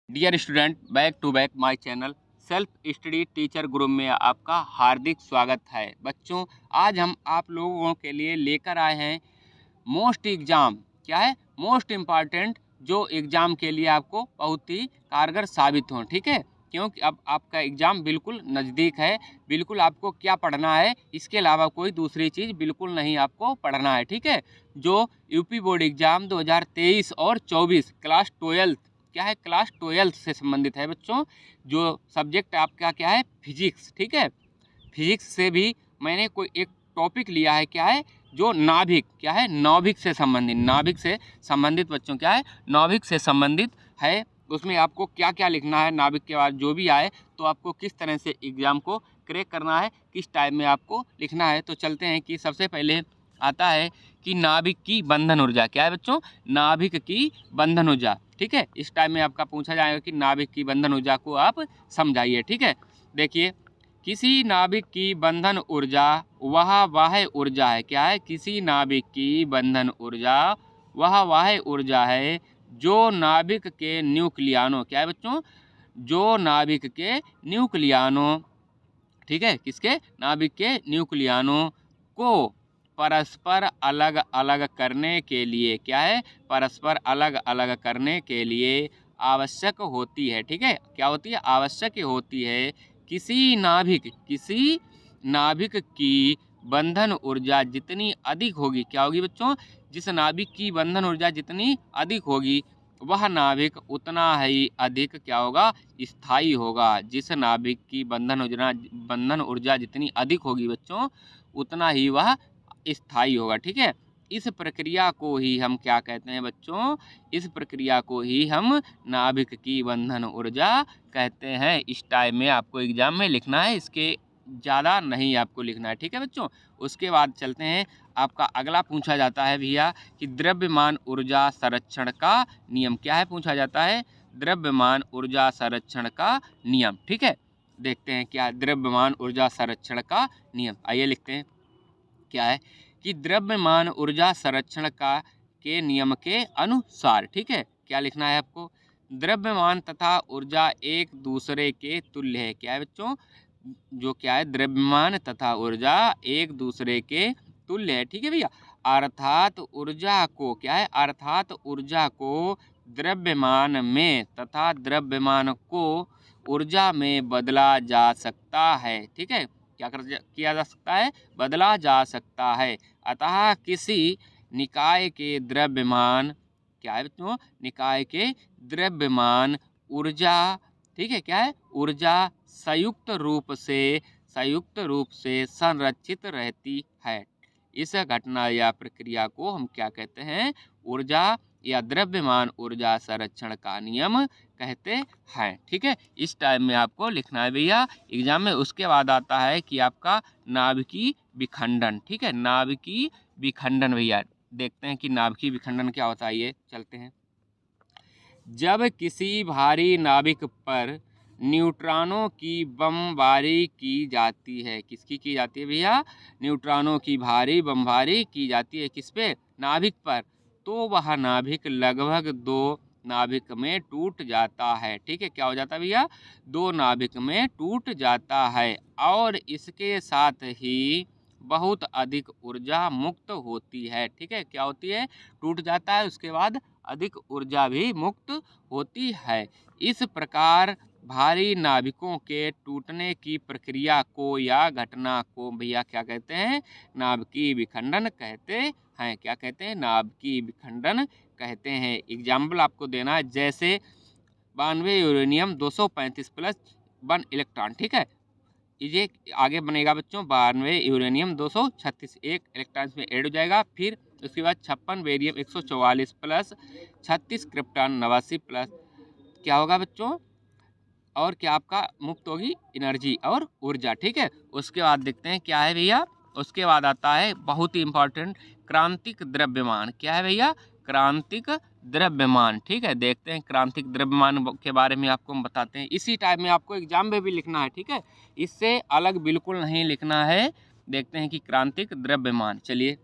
Dear student, back to back my channel self study teacher group में आपका हार्दिक स्वागत है। बच्चों, आज हम आप लोगों के लिए लेकर आए हैं मोस्ट एग्ज़ाम। क्या है? मोस्ट इम्पॉर्टेंट, जो एग्ज़ाम के लिए आपको बहुत ही कारगर साबित हों। ठीक है, क्योंकि अब आपका एग्ज़ाम बिल्कुल नज़दीक है। बिल्कुल आपको क्या पढ़ना है, इसके अलावा कोई दूसरी चीज़ बिल्कुल नहीं आपको पढ़ना है। ठीक है, जो यूपी बोर्ड एग्ज़ाम 2023 और 24 क्लास 12 क्या है, क्लास 12 से संबंधित है बच्चों। जो सब्जेक्ट आपका क्या है, फिजिक्स। ठीक है, फिजिक्स से भी मैंने कोई एक टॉपिक लिया है। क्या है? जो नाभिक, क्या है, नाभिक से संबंधित, नाभिक से संबंधित बच्चों, क्या है, नाभिक से संबंधित है। उसमें आपको क्या क्या लिखना है, नाभिक के बाद जो भी आए तो आपको किस तरह से एग्ज़ाम को क्रैक करना है, किस टाइम में आपको लिखना है। तो चलते हैं कि सबसे पहले आता है कि नाभिक की बंधन ऊर्जा। क्या है बच्चों? नाभिक की बंधन ऊर्जा। ठीक है, इस टाइम में आपका पूछा जाएगा कि नाभिक की बंधन ऊर्जा को आप समझाइए। ठीक है, देखिए, किसी नाभिक की बंधन ऊर्जा वह बाह्य ऊर्जा है। क्या है? किसी नाभिक की बंधन ऊर्जा वह बाह्य ऊर्जा है जो नाभिक के न्यूक्लियानों, क्या है बच्चों, जो नाभिक के न्यूक्लियानों, ठीक है, किसके, नाभिक के न्यूक्लियानों को परस्पर अलग अलग करने के लिए, क्या है, परस्पर अलग अलग करने के लिए आवश्यक होती है। ठीक है, क्या होती है? आवश्यक होती है। किसी नाभिक की बंधन ऊर्जा जितनी अधिक होगी, क्या होगी बच्चों, जिस नाभिक की बंधन ऊर्जा जितनी अधिक होगी वह नाभिक उतना ही अधिक क्या होगा, स्थायी होगा। जिस नाभिक की बंधन ऊर्जा जितनी अधिक होगी बच्चों, उतना ही वह स्थायी होगा। ठीक है, इस प्रक्रिया को ही हम क्या कहते हैं बच्चों, इस प्रक्रिया को ही हम नाभिक की बंधन ऊर्जा कहते हैं। इस टाइम में आपको एग्जाम में लिखना है, इसके ज़्यादा नहीं आपको लिखना है। ठीक है बच्चों, उसके बाद चलते हैं, आपका अगला पूछा जाता है भैया कि द्रव्यमान ऊर्जा संरक्षण का नियम। क्या है पूछा जाता है? द्रव्यमान ऊर्जा संरक्षण का नियम। ठीक है, देखते हैं क्या द्रव्यमान ऊर्जा संरक्षण का नियम। आइए लिखते हैं, क्या है कि द्रव्यमान ऊर्जा संरक्षण का के नियम के अनुसार, ठीक है, क्या लिखना है आपको, द्रव्यमान तथा ऊर्जा एक दूसरे के तुल्य है। क्या है बच्चों? जो क्या है, द्रव्यमान तथा ऊर्जा एक दूसरे के तुल्य है। ठीक है भैया, अर्थात ऊर्जा को, क्या है, अर्थात ऊर्जा को द्रव्यमान में तथा द्रव्यमान को ऊर्जा में बदला जा सकता है। ठीक है, किया जा सकता है, बदला जा सकता है। अतः किसी निकाय के द्रव्यमान, क्या है बच्चों, निकाय के द्रव्यमान ऊर्जा, ठीक है, क्या है, ऊर्जा संयुक्त रूप से संरक्षित रहती है। इस घटना या प्रक्रिया को हम क्या कहते हैं? ऊर्जा या द्रव्यमान ऊर्जा संरक्षण का नियम कहते हैं। ठीक है, इस टाइम में आपको लिखना है भैया एग्जाम में। उसके बाद आता है कि आपका नाभिकीय विखंडन। ठीक है, नाभिकीय विखंडन भैया, देखते हैं कि नाभिकीय विखंडन क्या होता है। ये चलते हैं, जब किसी भारी नाभिक पर न्यूट्रॉनों की बमबारी की जाती है। किसकी की जाती है भैया? न्यूट्रॉनों की भारी बमबारी की जाती है। किस पे? नाभिक पर। तो वह नाभिक लगभग दो नाभिक में टूट जाता है। ठीक है, क्या हो जाता है भैया? दो नाभिक में टूट जाता है और इसके साथ ही बहुत अधिक ऊर्जा मुक्त होती है। ठीक है, क्या होती है? टूट जाता है, उसके बाद अधिक ऊर्जा भी मुक्त होती है। इस प्रकार भारी नाभिकों के टूटने की प्रक्रिया को या घटना को भैया क्या कहते हैं? नाभिकीय विखंडन कहते हैं। क्या कहते हैं? नाभिकीय विखंडन कहते हैं। एग्जाम्पल आपको देना है, जैसे 92 यूरेनियम 235 प्लस 1 इलेक्ट्रॉन। ठीक है, ये आगे बनेगा बच्चों 92 यूरेनियम 236, एक इलेक्ट्रॉन में ऐड हो जाएगा। फिर उसके बाद 56 बेरियम 144 प्लस 36 क्रिप्टॉन 89 प्लस क्या होगा बच्चों, और क्या आपका मुक्त होगी एनर्जी और ऊर्जा। ठीक है, उसके बाद देखते हैं क्या है भैया। उसके बाद आता है बहुत ही इंपॉर्टेंट, क्रांतिक द्रव्यमान। क्या है भैया? क्रांतिक द्रव्यमान। ठीक है, देखते हैं क्रांतिक द्रव्यमान के बारे में आपको हम बताते हैं। इसी टाइप में आपको एग्जाम में भी लिखना है। ठीक है, इससे अलग बिल्कुल नहीं लिखना है। देखते हैं कि क्रांतिक द्रव्यमान, चलिए,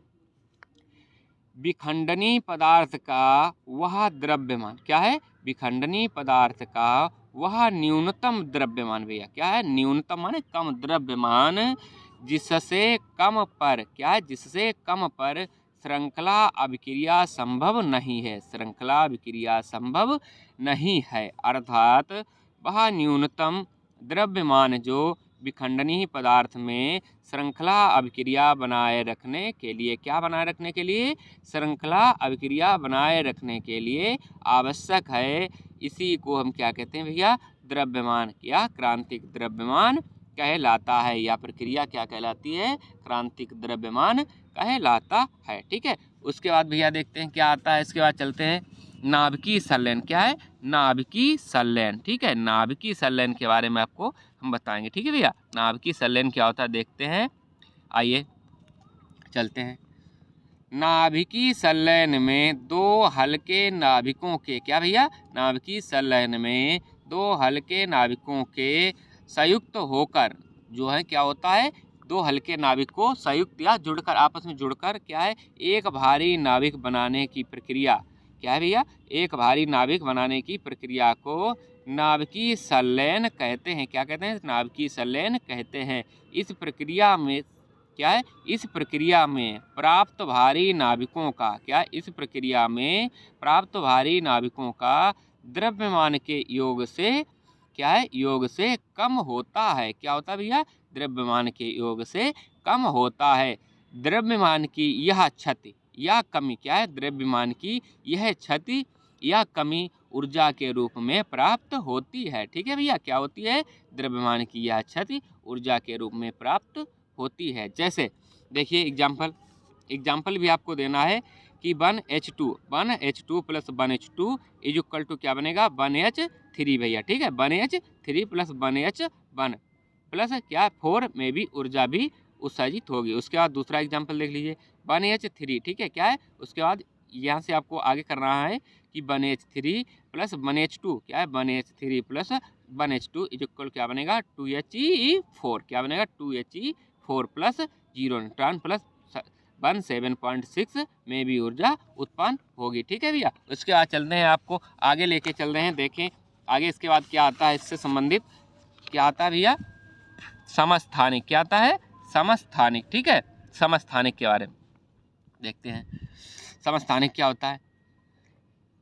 विखंडनी पदार्थ का वह द्रव्यमान, क्या है? विखंडनीय पदार्थ का वह न्यूनतम द्रव्यमान, भैया क्या है न्यूनतम माने कम द्रव्यमान, जिससे कम पर क्या है, जिससे कम पर श्रृंखला अभिक्रिया संभव नहीं है, श्रृंखला अभिक्रिया संभव नहीं है। अर्थात वह न्यूनतम द्रव्यमान जो विखंडनीय पदार्थ में श्रृंखला अभिक्रिया बनाए रखने के लिए, क्या बनाए रखने के लिए, श्रृंखला अभिक्रिया बनाए रखने के लिए आवश्यक है, इसी को हम क्या कहते हैं भैया, द्रव्यमान या क्रांतिक द्रव्यमान कहलाता है। या प्रक्रिया क्या कहलाती है, क्रांतिक द्रव्यमान कहलाता है। ठीक है, उसके बाद भैया देखते हैं क्या आता है। इसके बाद चलते हैं नाभिकीय संलयन, क्या है नाभिकीय संलयन। ठीक है, नाभिकीय संलयन के बारे में आपको हम बताएंगे। ठीक है भैया, नाभिकीय संलयन क्या होता है देखते हैं, आइए चलते हैं। नाभिकीय संलयन में दो हल्के नाभिकों के, क्या भैया, नाभिकीय संलयन में दो हल्के नाभिकों के संयुक्त होकर जो है क्या होता है, दो हल्के नाभिक को संयुक्त या जुड़कर, आपस में जुड़कर क्या है एक भारी नाभिक बनाने की प्रक्रिया, क्या है भैया, एक भारी नाभिक बनाने की प्रक्रिया को नाभिकीय संलयन कहते हैं। क्या कहते हैं, नाभिकीय संलयन कहते हैं। इस प्रक्रिया में क्या है, इस प्रक्रिया में प्राप्त भारी नाभिकों का, क्या इस प्रक्रिया में प्राप्त भारी नाभिकों का द्रव्यमान के योग से, क्या है, योग से कम होता है। क्या होता है भैया, द्रव्यमान के योग से कम होता है। द्रव्यमान की यह क्षति या कमी, क्या है, द्रव्यमान की यह क्षति या कमी ऊर्जा के रूप में प्राप्त होती है। ठीक है भैया, क्या होती है, द्रव्यमान की यह क्षति ऊर्जा के रूप में प्राप्त होती है। जैसे देखिए एग्जाम्पल भी आपको देना है कि 1H2 plus 1H2 is equal to क्या बनेगा, 1H3 भैया। ठीक है, 1H3 प्लस 1H1 प्लस क्या 4 में भी ऊर्जा भी उत्सर्जित होगी। उसके बाद दूसरा एग्जाम्पल देख लीजिए 1H3। ठीक है, क्या है, उसके बाद यहाँ से आपको आगे करना है कि 1H3 प्लस 1H2, क्या है 1H3 plus 1H2 is equal क्या बनेगा 2He4, क्या बनेगा 2He4 प्लस 0 न्यूट्रॉन प्लस 17.6 में भी ऊर्जा उत्पन्न होगी। ठीक है भैया, उसके बाद चलते हैं, आपको आगे लेके चल रहे हैं। देखें आगे इसके बाद क्या आता है, इससे संबंधित क्या आता है भैया, समस्थानिक। क्या आता है, समस्थानिक। ठीक है, समस्थानिक के बारे में देखते हैं। समस्थानिक क्या होता है,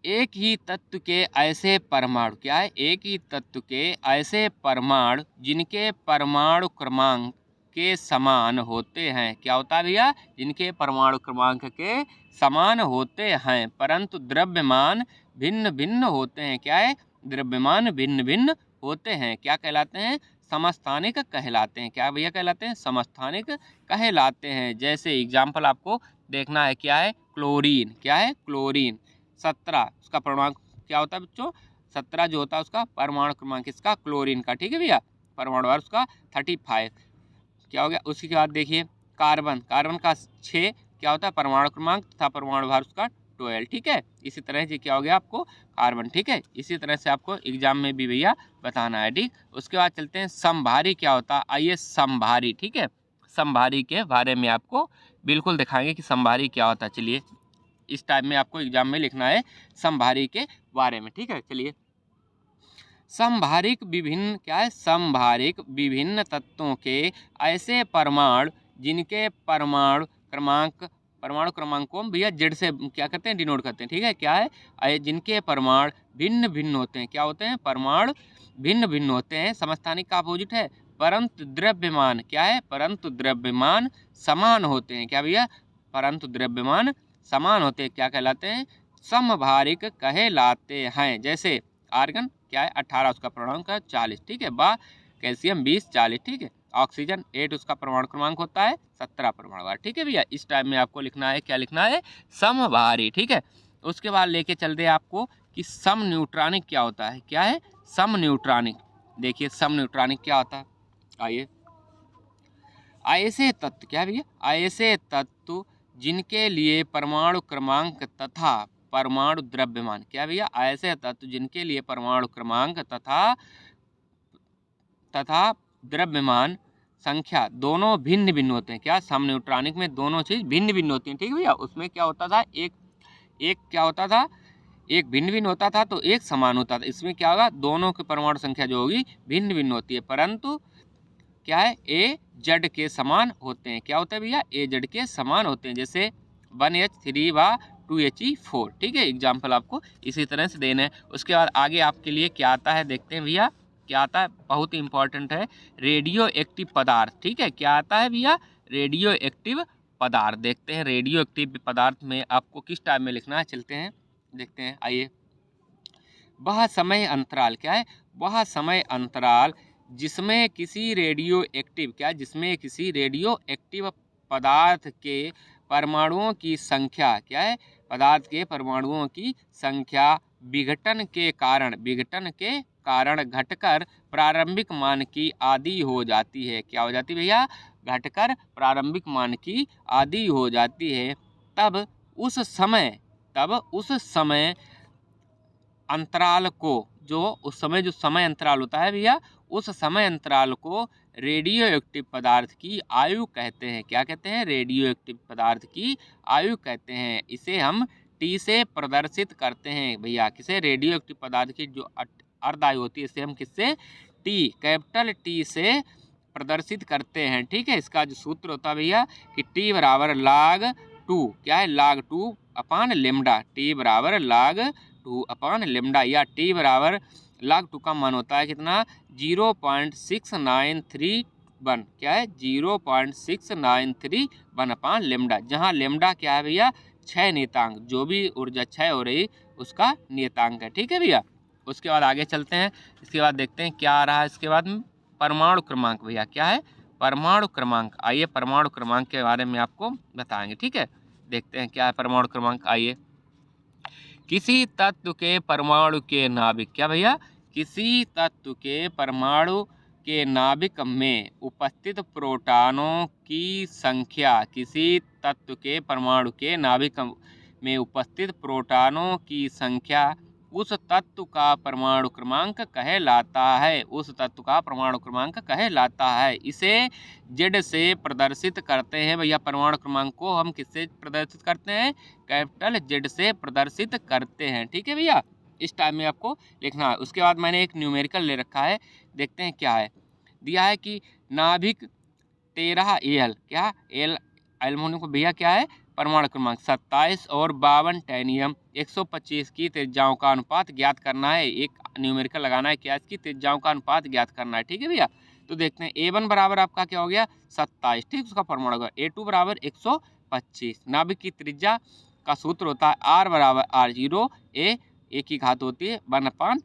एक ही तत्व के ऐसे परमाणु, क्या है, एक ही तत्व के ऐसे परमाणु जिनके परमाणु क्रमांक के समान होते हैं। क्या होता है भैया, जिनके परमाणु क्रमांक के समान होते हैं परंतु द्रव्यमान भिन्न भिन्न होते हैं। क्या है, द्रव्यमान भिन्न भिन्न होते हैं, क्या कहलाते हैं, समस्थानिक कहलाते हैं। क्या भैया कहलाते हैं, समस्थानिक कहलाते हैं। जैसे एग्जाम्पल आपको देखना है, क्या है, क्लोरीन। क्या है, क्लोरीन 17 उसका परमाणु क्या होता है बच्चों, 17 जो होता है उसका परमाणु क्रमांक इसका क्लोरीन का। ठीक है भैया, परमाणु भार उसका 35 क्या हो गया। उसी के बाद देखिए कार्बन का 6 क्या होता है परमाणु क्रमांक तथा परमाणु भार उसका 12। ठीक है, इसी तरह से क्या हो गया आपको कार्बन। ठीक है, इसी तरह से आपको एग्जाम में भी भैया बताना है। ठीक, उसके बाद चलते हैं समभारी क्या होता है, आइए समभारी। ठीक है, समभारी के बारे में आपको बिल्कुल दिखाएंगे कि समभारी क्या होता है। चलिए इस टाइप में आपको एग्जाम में लिखना है समभारी के बारे में। ठीक है, चलिए समभारिक विभिन्न, क्या है, समभारिक विभिन्न तत्वों के ऐसे परमाणु जिनके परमाणु क्रमांक को भैया जेड से क्या करते हैं, डिनोट करते हैं। ठीक है, क्या है, जिनके परमाणु भिन्न भिन्न होते हैं। क्या होते हैं, परमाणु भिन्न भिन्न होते हैं, समस्थानिक का अपोजिट है, परंतु द्रव्यमान, क्या है, परंतु द्रव्यमान समान होते हैं। क्या भैया, परंतु द्रव्यमान समान होते हैं, क्या कहलाते हैं, समभारिक कहलाते हैं। जैसे आर्गन क्या है 18 उसका परमाणु का 40। ठीक है, बा कैल्शियम 20 40। ठीक है, ऑक्सीजन 8 उसका परमाणु क्रमांक होता है 17 परमाणु भार। ठीक है भैया, इस टाइम में आपको लिखना है, क्या लिखना है, समभारी। ठीक है, उसके बाद लेके चलते हैं आपको कि सम न्यूट्रॉनिक क्या होता है। क्या है, सम न्यूट्रॉनिक। देखिए सम न्यूट्रॉनिक क्या होता है, आइए ऐसे तत्व, क्या भैया, ऐसे तत्व जिनके लिए परमाणु क्रमांक तथा परमाणु द्रव्यमान, क्या भैया, ऐसे तत्व जिनके लिए परमाणु क्रमांक तथा द्रव्यमान संख्या दोनों भिन्न भिन्न होते हैं। क्या, सम न्यूट्रॉनिक में दोनों चीज भिन्न भिन्न होती हैं। ठीक है भैया, उसमें क्या होता था, एक क्या होता था, एक भिन्न भिन्न होता था तो एक समान होता था। इसमें क्या होगा, दोनों की परमाणु संख्या जो होगी भिन्न भिन्न होती है, परंतु क्या है, ए जेड के समान होते हैं। क्या होता है भैया, ए जेड के समान होते हैं। जैसे 1H3 व 2He4, ठीक है, एग्जाम्पल आपको इसी तरह से देना है। उसके बाद आगे आपके लिए क्या आता है, देखते हैं भैया क्या आता है, बहुत ही इंपॉर्टेंट है, रेडियो एक्टिव पदार्थ। ठीक है, क्या आता है भैया, रेडियो एक्टिव पदार्थ। देखते हैं रेडियो एक्टिव पदार्थ में आपको किस टाइप में लिखना है, चलते हैं देखते हैं। आइए, वह समय अंतराल, क्या है, वह समय अंतराल जिसमें किसी रेडियो एक्टिव, क्या, जिसमें किसी रेडियो एक्टिव पदार्थ के परमाणुओं की संख्या, क्या है, पदार्थ के परमाणुओं की संख्या विघटन के कारण घटकर प्रारंभिक मान की आधी हो जाती है। क्या हो जाती है भैया, घटकर प्रारंभिक मान की आधी हो जाती है। तब उस समय अंतराल को, जो उस समय जो समय अंतराल होता है भैया, उस समय अंतराल को रेडियो एक्टिव पदार्थ की आयु कहते हैं। क्या कहते हैं, रेडियो एक्टिव पदार्थ की आयु कहते हैं। इसे हम टी से प्रदर्शित करते हैं भैया, किसे, रेडियो एक्टिव पदार्थ की जो अर्ध आयु होती है, इसे हम किससे, टी, कैपिटल टी से प्रदर्शित करते हैं। ठीक है, इसका जो सूत्र होता है भैया कि टी बराबर log 2, क्या है, log 2 अपान लेमडा, टी बराबर log 2 अपान लेमडा, या टी बराबर log 2 का मान होता है कितना, 0.6931, क्या है, 0.693 अपान लेमडा, जहाँ लेमडा क्या है भैया, क्षय नियतांक, जो भी ऊर्जा क्षय हो रही उसका नियतांक है। ठीक है भैया, उसके बाद आगे चलते हैं। इसके बाद देखते हैं क्या आ रहा है इसके बाद में, परमाणु क्रमांक भैया, क्या है, परमाणु क्रमांक। आइए परमाणु क्रमांक के बारे में आपको बताएंगे। ठीक है, देखते हैं क्या है परमाणु क्रमांक। आइए, किसी तत्व के परमाणु के नाभिक, क्या भैया, किसी तत्व के परमाणु के नाभिक में उपस्थित प्रोटॉनों की संख्या, किसी तत्व के परमाणु के नाभिक में उपस्थित प्रोटॉनों की संख्या उस तत्व का परमाणु क्रमांक कहलाता है, उस तत्व का परमाणु क्रमांक कहलाता है। इसे जेड से प्रदर्शित करते हैं भैया, परमाणु क्रमांक को हम किससे प्रदर्शित करते हैं, कैपिटल जेड से प्रदर्शित करते हैं। ठीक है भैया, इस टाइम में आपको लिखना है। उसके बाद मैंने एक न्यूमेरिकल ले रखा है, देखते हैं क्या है, दिया है कि नाभिक 13Al, क्या, एल एल्युमिनियम को भैया क्या है, परमाणु क्रमांक 27 और 52 टैनियम 125 की त्रिज्याओं का अनुपात ज्ञात करना है। एक न्यूमेरिकल लगाना है, क्या, इसकी त्रिज्याओं का अनुपात ज्ञात करना है। ठीक है भैया, तो देखते हैं A1 बराबर आपका क्या हो गया, 27, ठीक, उसका परमाणु होगा। A2 बराबर 125, नाभिक की त्रिज्या का सूत्र होता है R बराबर R0, A की घात होती है 1/3,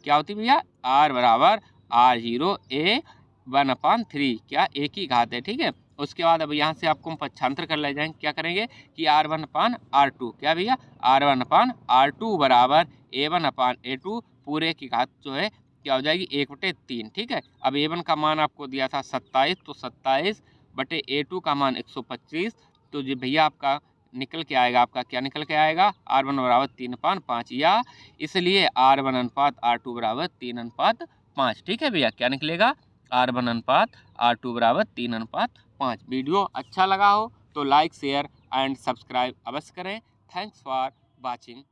क्या होती है भैया, R बराबर R0, A 1/3, क्या, A की घात है। ठीक है, उसके बाद अब यहाँ से आपको हम पक्षांतर कर ले जाएंगे, क्या करेंगे कि R1/R2, क्या भैया, R1/R2 बराबर A1/A2 पूरे की घात जो है क्या हो जाएगी, 1/3। ठीक है, अब A1 का मान आपको दिया था 27, तो 27 बटे A2 का मान 125, तो जी भैया आपका निकल के आएगा, आपका क्या निकल के आएगा, R1 बराबर 3/5, या इसलिए R1 अनुपात R2 बराबर 3/5। ठीक है भैया, क्या निकलेगा, R1 अनुपात R2 बराबर 3/5। वीडियो अच्छा लगा हो तो लाइक, शेयर एंड सब्सक्राइब अवश्य करें। Thanks for watching.